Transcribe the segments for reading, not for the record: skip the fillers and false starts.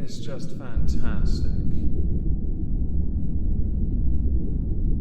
is just fantastic.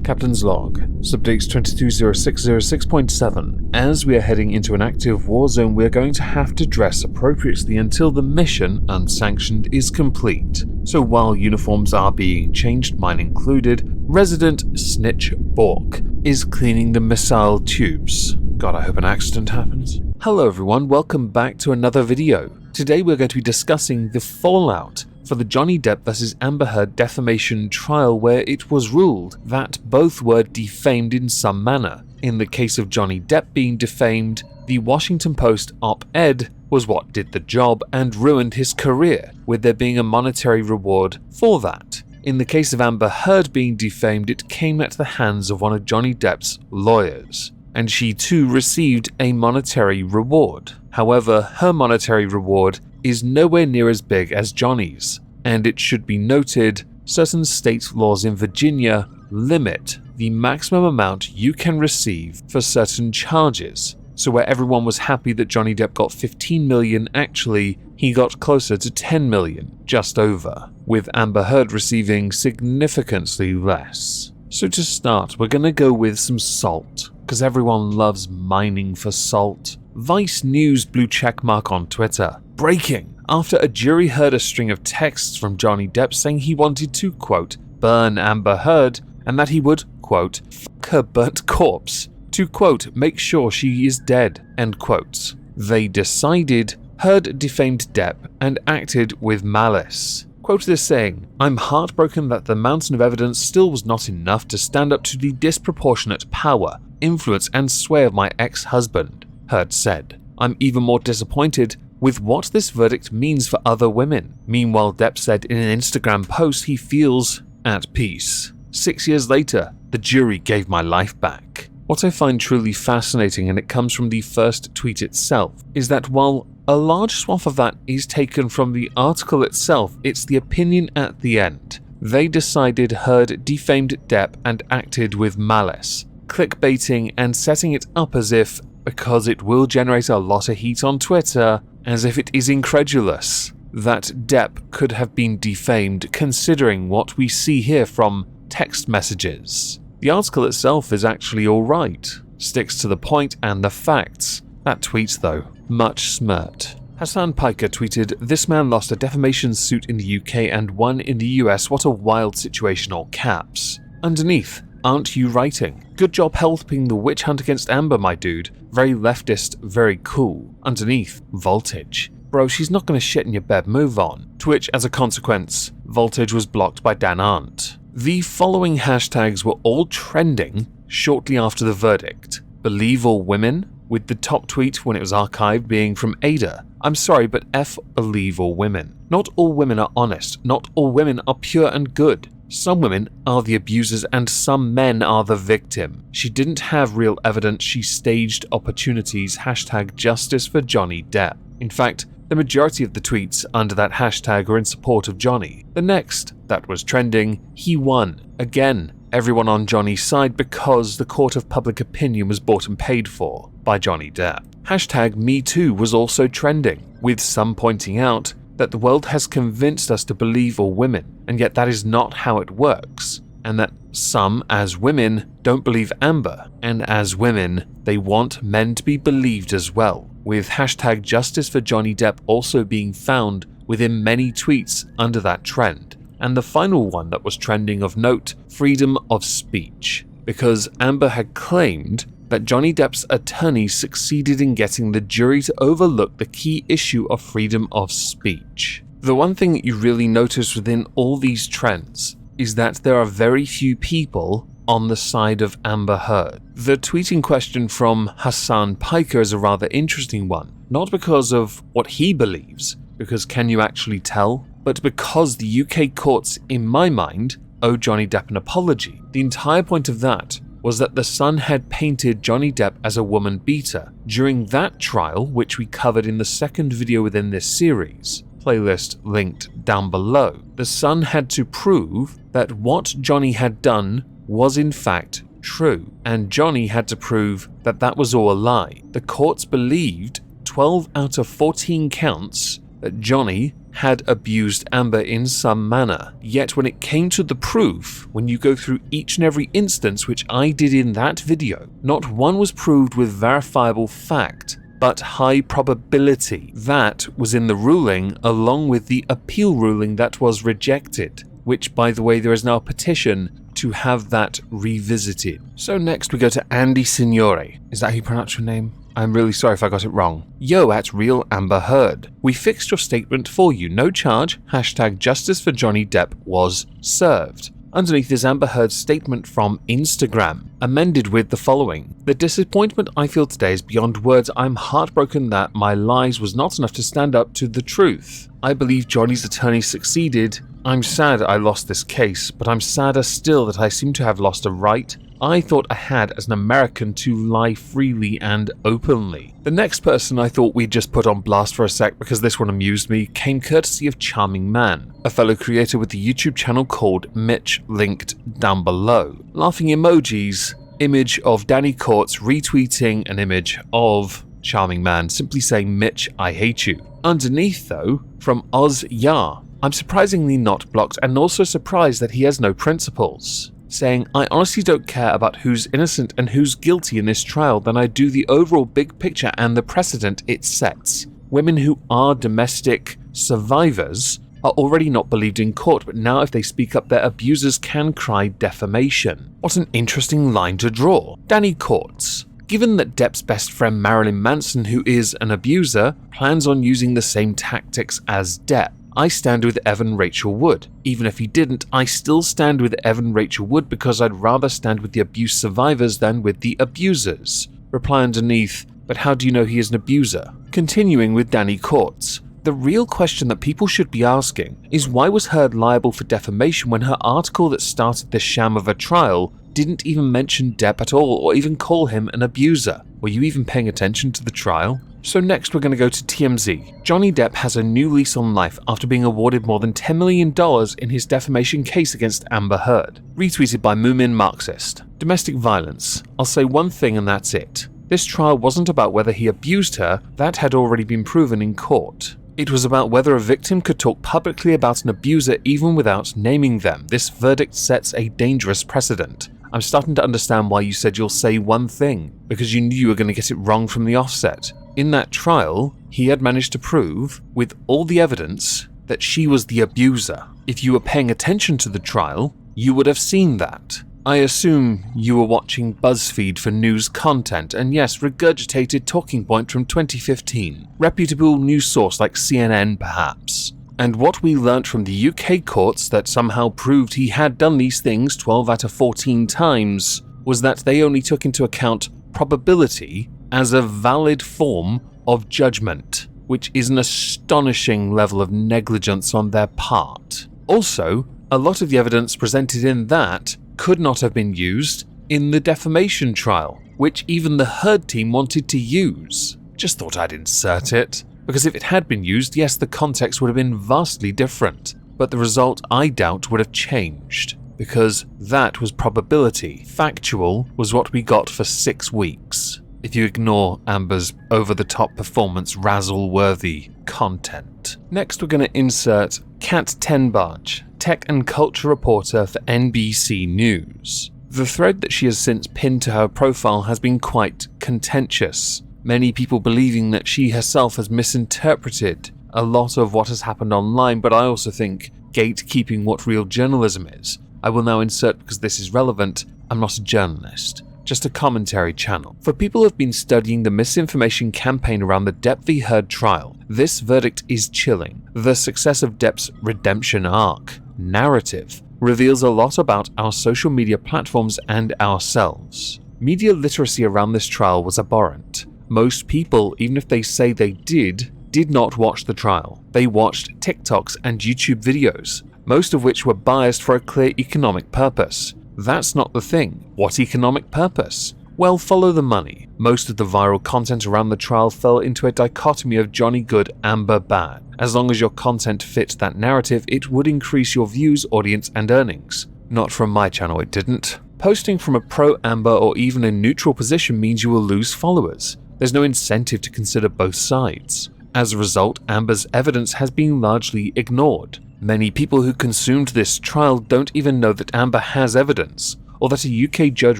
Captain's Log, Subdates 220606.7. As we are heading into an active war zone, we are going to have to dress appropriately until the mission, unsanctioned, is complete. So while uniforms are being changed, mine included, resident Snitch Bork is cleaning the missile tubes. God, I hope an accident happens. Hello everyone, welcome back to another video. Today we're going to be discussing the fallout for the Johnny Depp vs. Amber Heard defamation trial, where it was ruled that both were defamed in some manner. In the case of Johnny Depp being defamed, the Washington Post op-ed was what did the job and ruined his career, with there being a monetary reward for that. In the case of Amber Heard being defamed, it came at the hands of one of Johnny Depp's lawyers, and she too received a monetary reward. However, her monetary reward is nowhere near as big as Johnny's, and it should be noted, certain state laws in Virginia limit the maximum amount you can receive for certain charges. So where everyone was happy that Johnny Depp got 15 million, actually he got closer to 10 million, just over, with Amber Heard receiving significantly less. So to start, we're gonna go with some salt, because everyone loves mining for salt. Vice News blue checkmark on Twitter. Breaking! After a jury heard a string of texts from Johnny Depp saying he wanted to, quote, burn Amber Heard, and that he would, quote, fuck her burnt corpse, to, quote, make sure she is dead, end quotes. They decided Heard defamed Depp and acted with malice. Quoted as saying, I'm heartbroken that the mountain of evidence still was not enough to stand up to the disproportionate power, influence and sway of my ex-husband, Heard said. I'm even more disappointed with what this verdict means for other women. Meanwhile, Depp said in an Instagram post he feels at peace. 6 years later, the jury gave my life back. What I find truly fascinating, and it comes from the first tweet itself, is that while a large swath of that is taken from the article itself, it's the opinion at the end. They decided Heard defamed Depp and acted with malice, clickbaiting and setting it up as if, because it will generate a lot of heat on Twitter, as if it is incredulous that Depp could have been defamed, considering what we see here from text messages. The article itself is actually alright, sticks to the point and the facts. That tweet though, much smirked. Hassan Piker tweeted, this man lost a defamation suit in the UK and one in the US, what a wild situation, all caps. Underneath, aren't you writing? Good job helping the witch hunt against Amber, my dude. Very leftist, very cool. Underneath, voltage. Bro, she's not gonna shit in your bed, move on. To which, as a consequence, voltage was blocked by Dan Arndt. The following hashtags were all trending shortly after the verdict. Believe all women, with the top tweet when it was archived being from Ada. I'm sorry, but F believe all women. Not all women are honest, not all women are pure and good. Some women are the abusers and some men are the victim. She didn't have real evidence, she staged opportunities, hashtag justice for Johnny Depp. In fact, the majority of the tweets under that hashtag are in support of Johnny. The next that was trending, he won. Again, everyone on Johnny's side because the court of public opinion was bought and paid for by Johnny Depp. Hashtag Me Too was also trending, with some pointing out that the world has convinced us to believe all women, and yet that is not how it works, and that some, as women, don't believe Amber, and as women, they want men to be believed as well, with hashtag justice for Johnny Depp also being found within many tweets under that trend. And the final one that was trending of note, freedom of speech, because Amber had claimed that Johnny Depp's attorney succeeded in getting the jury to overlook the key issue of freedom of speech. The one thing that you really notice within all these trends is that there are very few people on the side of Amber Heard. The tweet in question from Hassan Piker is a rather interesting one, not because of what he believes, because can you actually tell? But because the UK courts, in my mind, owe Johnny Depp an apology. The entire point of that was that The Sun had painted Johnny Depp as a woman beater. During that trial, which we covered in the second video within this series, playlist linked down below, The Sun had to prove that what Johnny had done was in fact true, and Johnny had to prove that that was all a lie. The courts believed 12 out of 14 counts that Johnny had abused Amber in some manner. Yet when it came to the proof, when you go through each and every instance, which I did in that video, not one was proved with verifiable fact, but high probability. That was in the ruling, along with the appeal ruling that was rejected, which, by the way, there is now a petition to have that revisited. So next we go to Andy Signore. Is that how you pronounce your name? I'm really sorry if I got it wrong. Yo, at Real Amber Heard. We fixed your statement for you. No charge. # justice for Johnny Depp was served. Underneath is Amber Heard's statement from Instagram, amended with the following. The disappointment I feel today is beyond words. I'm heartbroken that my lies was not enough to stand up to the truth. I believe Johnny's attorney succeeded. I'm sad I lost this case, but I'm sadder still that I seem to have lost a right I thought I had as an American to lie freely and openly. The next person I thought we'd just put on blast for a sec because this one amused me came courtesy of Charming Man, a fellow creator with the YouTube channel called Mitch, linked down below. Laughing emojis, image of Danny Courts retweeting an image of Charming Man, simply saying, Mitch, I hate you. Underneath though, from Oz Yar, I'm surprisingly not blocked and also surprised that he has no principles, saying, I honestly don't care about who's innocent and who's guilty in this trial than I do the overall big picture and the precedent it sets. Women who are domestic survivors are already not believed in court, but now if they speak up, their abusers can cry defamation. What an interesting line to draw. Danny Courts. Given that Depp's best friend Marilyn Manson, who is an abuser, plans on using the same tactics as Depp, I stand with Evan Rachel Wood. Even if he didn't, I still stand with Evan Rachel Wood because I'd rather stand with the abuse survivors than with the abusers. Reply underneath, but how do you know he is an abuser? Continuing with Danny Courts. The real question that people should be asking is why was Heard liable for defamation when her article that started this sham of a trial didn't even mention Depp at all or even call him an abuser? Were you even paying attention to the trial? So next we're going to go to TMZ. Johnny Depp has a new lease on life after being awarded more than $10 million in his defamation case against Amber Heard. Retweeted by Moomin Marxist. Domestic violence. I'll say one thing and that's it. This trial wasn't about whether he abused her, that had already been proven in court. It was about whether a victim could talk publicly about an abuser even without naming them. This verdict sets a dangerous precedent. I'm starting to understand why you said you'll say one thing, because you knew you were going to get it wrong from the offset. In that trial, he had managed to prove, with all the evidence, that she was the abuser. If you were paying attention to the trial, you would have seen that. I assume you were watching BuzzFeed for news content, and yes, regurgitated talking point from 2015. Reputable news source like CNN, perhaps. And what we learnt from the UK courts that somehow proved he had done these things 12 out of 14 times was that they only took into account probability as a valid form of judgment, which is an astonishing level of negligence on their part. Also, a lot of the evidence presented in that could not have been used in the defamation trial, which even the Heard team wanted to use. Just thought I'd insert it, because if it had been used, yes, the context would have been vastly different, but the result, I doubt, would have changed, because that was probability. Factual was what we got for 6 weeks, if you ignore Amber's over-the-top performance razzle-worthy content. Next we're going to insert Kat Tenbarge, tech and culture reporter for NBC News. The thread that she has since pinned to her profile has been quite contentious, many people believing that she herself has misinterpreted a lot of what has happened online, but I also think gatekeeping what real journalism is. I will now insert, because this is relevant, I'm not a journalist, just a commentary channel. For people who have been studying the misinformation campaign around the Depp v. Heard trial, this verdict is chilling. The success of Depp's redemption arc, narrative, reveals a lot about our social media platforms and ourselves. Media literacy around this trial was abhorrent. Most people, even if they say they did not watch the trial. They watched TikToks and YouTube videos, most of which were biased for a clear economic purpose. That's not the thing. What economic purpose? Well, follow the money. Most of the viral content around the trial fell into a dichotomy of Johnny good, Amber bad. As long as your content fit that narrative, it would increase your views, audience, and earnings. Not from my channel, it didn't. Posting from a pro-Amber or even a neutral position means you will lose followers. There's no incentive to consider both sides. As a result, Amber's evidence has been largely ignored. Many people who consumed this trial don't even know that Amber has evidence, or that a UK judge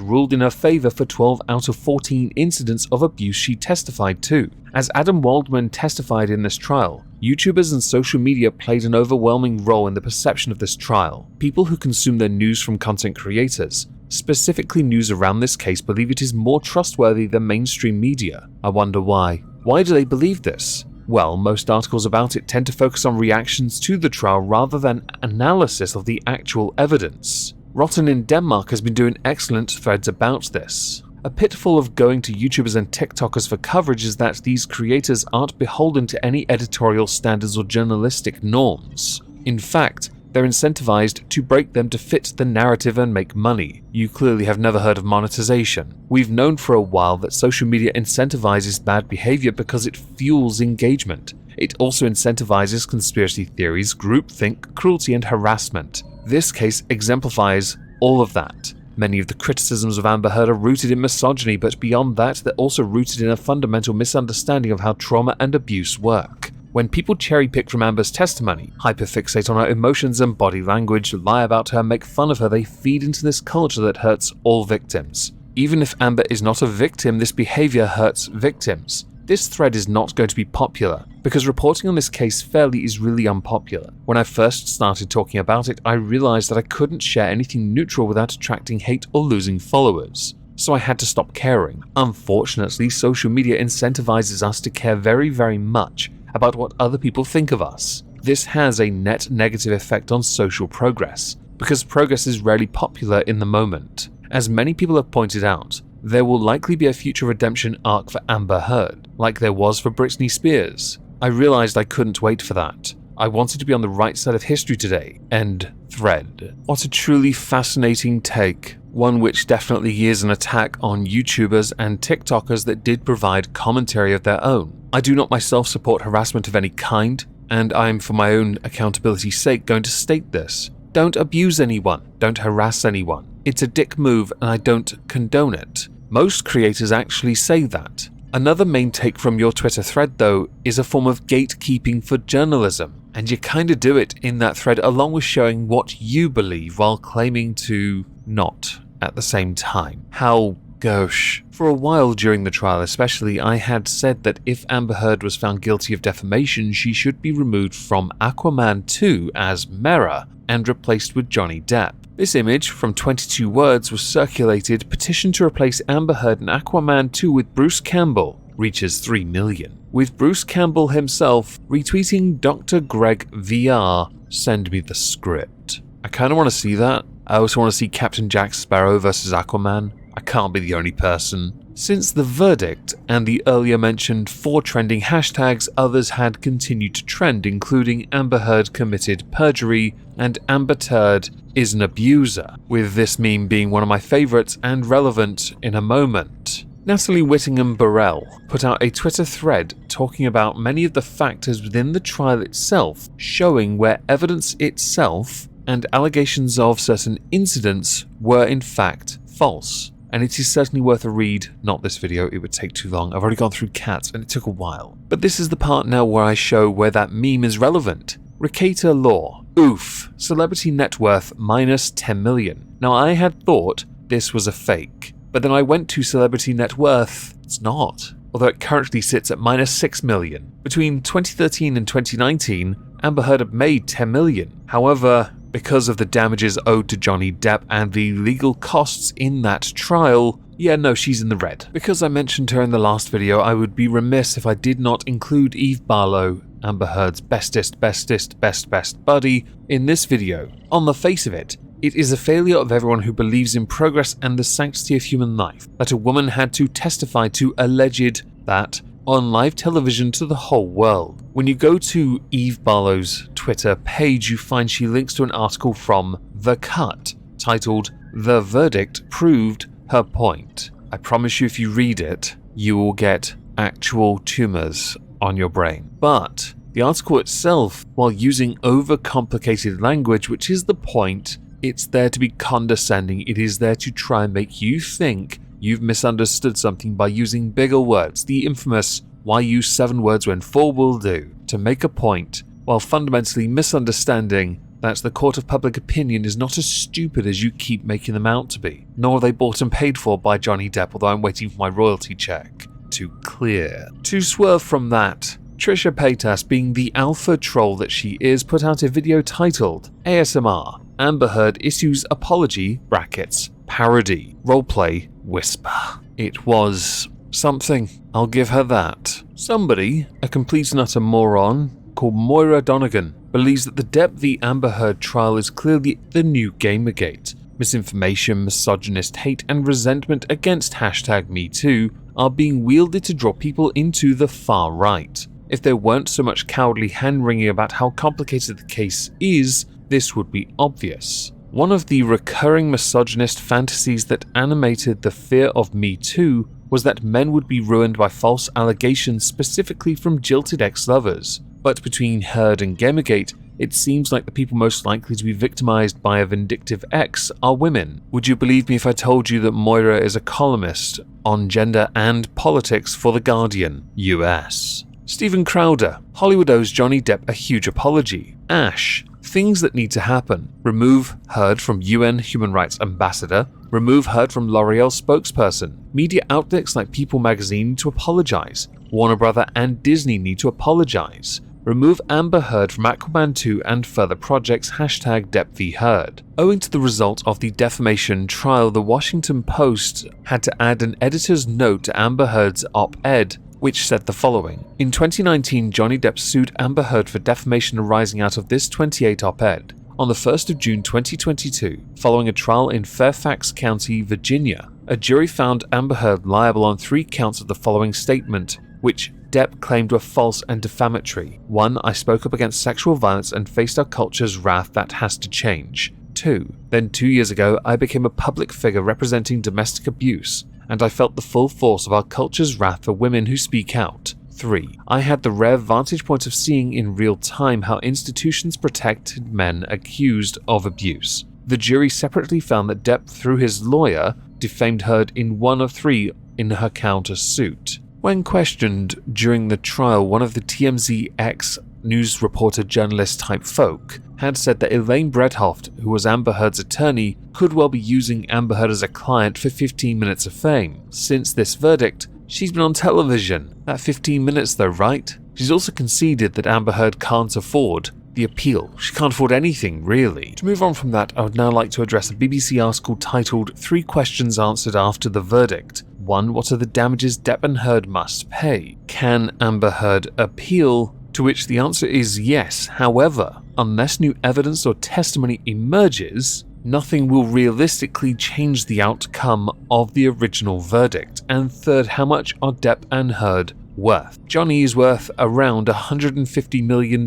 ruled in her favour for 12 out of 14 incidents of abuse she testified to. As Adam Waldman testified in this trial, YouTubers and social media played an overwhelming role in the perception of this trial. People who consume their news from content creators, specifically news around this case, believe it is more trustworthy than mainstream media. I wonder why. Why do they believe this? Well, most articles about it tend to focus on reactions to the trial rather than analysis of the actual evidence. Rotten in Denmark has been doing excellent threads about this. A pitfall of going to YouTubers and TikTokers for coverage is that these creators aren't beholden to any editorial standards or journalistic norms. In fact, they're incentivized to break them to fit the narrative and make money. You clearly have never heard of monetization. We've known for a while that social media incentivizes bad behavior because it fuels engagement. It also incentivizes conspiracy theories, groupthink, cruelty, and harassment. This case exemplifies all of that. Many of the criticisms of Amber Heard are rooted in misogyny, but beyond that, they're also rooted in a fundamental misunderstanding of how trauma and abuse work. When people cherry-pick from Amber's testimony, hyperfixate on her emotions and body language, lie about her, make fun of her, they feed into this culture that hurts all victims. Even if Amber is not a victim, this behavior hurts victims. This thread is not going to be popular, because reporting on this case fairly is really unpopular. When I first started talking about it, I realized that I couldn't share anything neutral without attracting hate or losing followers. So I had to stop caring. Unfortunately, social media incentivizes us to care very, very much about what other people think of us. This has a net negative effect on social progress, because progress is rarely popular in the moment. As many people have pointed out, there will likely be a future redemption arc for Amber Heard, like there was for Britney Spears. I realized I couldn't wait for that. I wanted to be on the right side of history today. End thread. What a truly fascinating take. One which definitely is an attack on YouTubers and TikTokers that did provide commentary of their own. I do not myself support harassment of any kind, and I'm, for my own accountability's sake, going to state this. Don't abuse anyone. Don't harass anyone. It's a dick move and I don't condone it. Most creators actually say that. Another main take from your Twitter thread, though, is a form of gatekeeping for journalism. And you kinda do it in that thread along with showing what you believe while claiming to not at the same time. How gauche. For a while during the trial especially, I had said that if Amber Heard was found guilty of defamation, she should be removed from Aquaman 2 as Mera and replaced with Johnny Depp. This image, from 22 words, was circulated. Petition to replace Amber Heard in Aquaman 2 with Bruce Campbell reaches 3 million. With Bruce Campbell himself retweeting Dr. Greg VR, send me the script. I kinda wanna see that. I also wanna see Captain Jack Sparrow versus Aquaman. I can't be the only person. Since the verdict and the earlier mentioned 4 trending hashtags, others had continued to trend, including Amber Heard committed perjury and Amber Turd is an abuser, with this meme being one of my favorites and relevant in a moment. Natalie Whittingham-Burrell put out a Twitter thread talking about many of the factors within the trial itself, showing where evidence itself and allegations of certain incidents were in fact false. And it is certainly worth a read. Not this video, it would take too long. I've already gone through cats and it took a while. But this is the part now where I show where that meme is relevant. Ricata Law. Oof. Celebrity net worth minus 10 million. Now I had thought this was a fake, but then I went to celebrity net worth. It's not. Although it currently sits at minus 6 million. Between 2013 and 2019, Amber Heard had made 10 million. However, because of the damages owed to Johnny Depp and the legal costs in that trial, yeah, no, she's in the red. Because I mentioned her in the last video, I would be remiss if I did not include Eve Barlow, Amber Heard's best buddy, in this video. On the face of it, it is a failure of everyone who believes in progress and the sanctity of human life that a woman had to testify to alleged that on live television to the whole world. When you go to Eve Barlow's Twitter page, you find she links to an article from The Cut titled "The Verdict Proved Her Point." I promise you, if you read it, you will get actual tumors on your brain. But the article itself, while using overcomplicated language, which is the point, it's there to be condescending. It is there to try and make you think you've misunderstood something by using bigger words, the infamous Why use 7 words when 4 will do? To make a point, while fundamentally misunderstanding that the court of public opinion is not as stupid as you keep making them out to be, nor are they bought and paid for by Johnny Depp, although I'm waiting for my royalty check to clear. To swerve from that, Trisha Paytas, being the alpha troll that she is, put out a video titled ASMR, Amber Heard issues apology, brackets, parody, roleplay, whisper. It was something, I'll give her that. Somebody, a complete and utter moron, called Moira Donegan, believes that the Depp v Amber Heard trial is clearly the new Gamergate. Misinformation, misogynist hate, and resentment against #MeToo are being wielded to draw people into the far right. If there weren't so much cowardly hand-wringing about how complicated the case is, this would be obvious. One of the recurring misogynist fantasies that animated the fear of Me Too was that men would be ruined by false allegations, specifically from jilted ex-lovers. But between Heard and Gamergate, it seems like the people most likely to be victimized by a vindictive ex are women. Would you believe me if I told you that Moira is a columnist on gender and politics for The Guardian, US? Steven Crowder, Hollywood owes Johnny Depp a huge apology. Ash, things that need to happen. Remove Heard from UN Human Rights Ambassador. Remove Heard from L'Oreal spokesperson. Media outlets like People magazine need to apologize. Warner Brother and Disney need to apologize. Remove Amber Heard from Aquaman 2 and further projects #Depp v Heard. Owing to the result of the defamation trial, the Washington Post had to add an editor's note to Amber Heard's op-ed, which said the following. In 2019, Johnny Depp sued Amber Heard for defamation arising out of this 28 op-ed. On the 1st of June 2022, following a trial in Fairfax County, Virginia, a jury found Amber Heard liable on 3 counts of the following statement, which Depp claimed were false and defamatory. 1. I spoke up against sexual violence and faced our culture's wrath that has to change. 2. Then 2 years ago, I became a public figure representing domestic abuse, and I felt the full force of our culture's wrath for women who speak out. 3. I had the rare vantage point of seeing in real time how institutions protected men accused of abuse. The jury separately found that Depp, through his lawyer, defamed Heard in 1 of 3 in her counter-suit. When questioned during the trial, one of the TMZ ex-news reporter journalist type folk had said that Elaine Bredhoft, who was Amber Heard's attorney, could well be using Amber Heard as a client for 15 minutes of fame. Since this verdict, she's been on television. That 15 minutes though, right? She's also conceded that Amber Heard can't afford the appeal. She can't afford anything, really. To move on from that, I would now like to address a BBC article titled 3 Questions Answered After the Verdict. 1. What are the damages Depp and Heard must pay? Can Amber Heard appeal? To which the answer is yes. However, unless new evidence or testimony emerges, nothing will realistically change the outcome of the original verdict. And 3rd, how much are Depp and Heard worth? Johnny is worth around $150 million.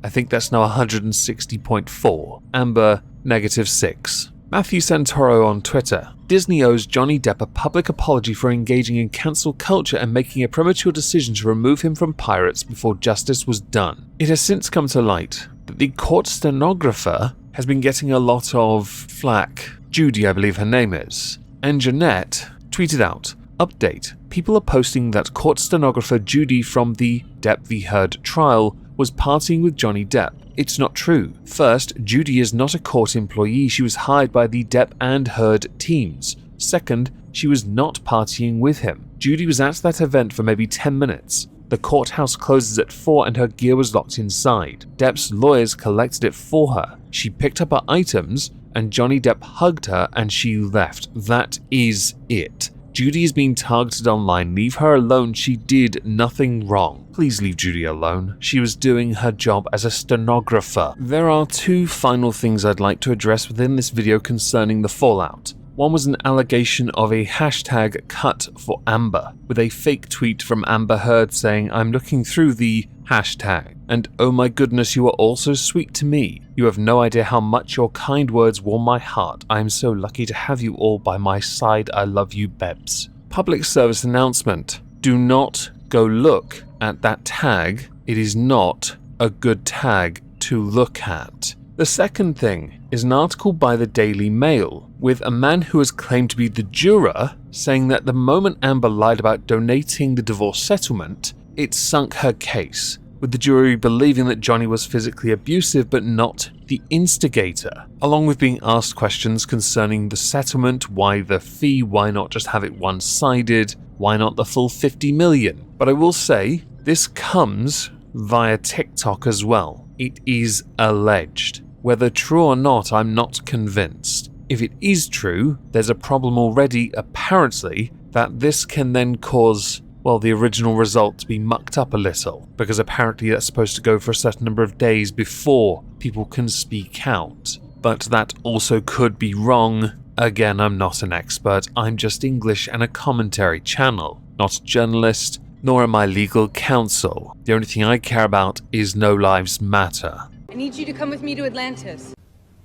I think that's now 160.4. Amber, -6. Matthew Santoro on Twitter. Disney owes Johnny Depp a public apology for engaging in cancel culture and making a premature decision to remove him from Pirates before justice was done. It has since come to light that the court stenographer has been getting a lot of flack. Judy, I believe her name is. And Jeanette tweeted out, update, people are posting that court stenographer Judy from the Depp v Heard trial was partying with Johnny Depp. It's not true. First, Judy is not a court employee. She was hired by the Depp and Heard teams. Second, she was not partying with him. Judy was at that event for maybe 10 minutes. The courthouse closes at 4 and her gear was locked inside. Depp's lawyers collected it for her. She picked up her items and Johnny Depp hugged her and she left. That is it. Judy is being targeted online. Leave her alone. She did nothing wrong. Please leave Judy alone. She was doing her job as a stenographer. There are 2 final things I'd like to address within this video concerning the fallout. One was an allegation of a hashtag cut for Amber, with a fake tweet from Amber Heard saying, I'm looking through the hashtag, and oh my goodness, you are all so sweet to me. You have no idea how much your kind words warm my heart. I am so lucky to have you all by my side. I love you, Bebs. Public service announcement. Do not go look at that tag. It is not a good tag to look at. The second thing is an article by the Daily Mail with a man who has claimed to be the juror saying that the moment Amber lied about donating the divorce settlement, it sunk her case, with the jury believing that Johnny was physically abusive but not the instigator, along with being asked questions concerning the settlement, why the fee, why not just have it one-sided, why not the full 50 million. But I will say, this comes via TikTok as well. It is alleged. Whether true or not, I'm not convinced. If it is true, there's a problem already, apparently, that this can then cause, well, the original result to be mucked up a little, because apparently that's supposed to go for a certain number of days before people can speak out. But that also could be wrong. Again, I'm not an expert, I'm just English and a commentary channel, not a journalist, nor am I legal counsel. The only thing I care about is no lives matter. I need you to come with me to Atlantis.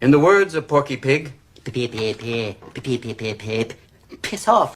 In the words of Porky Pig, piss off.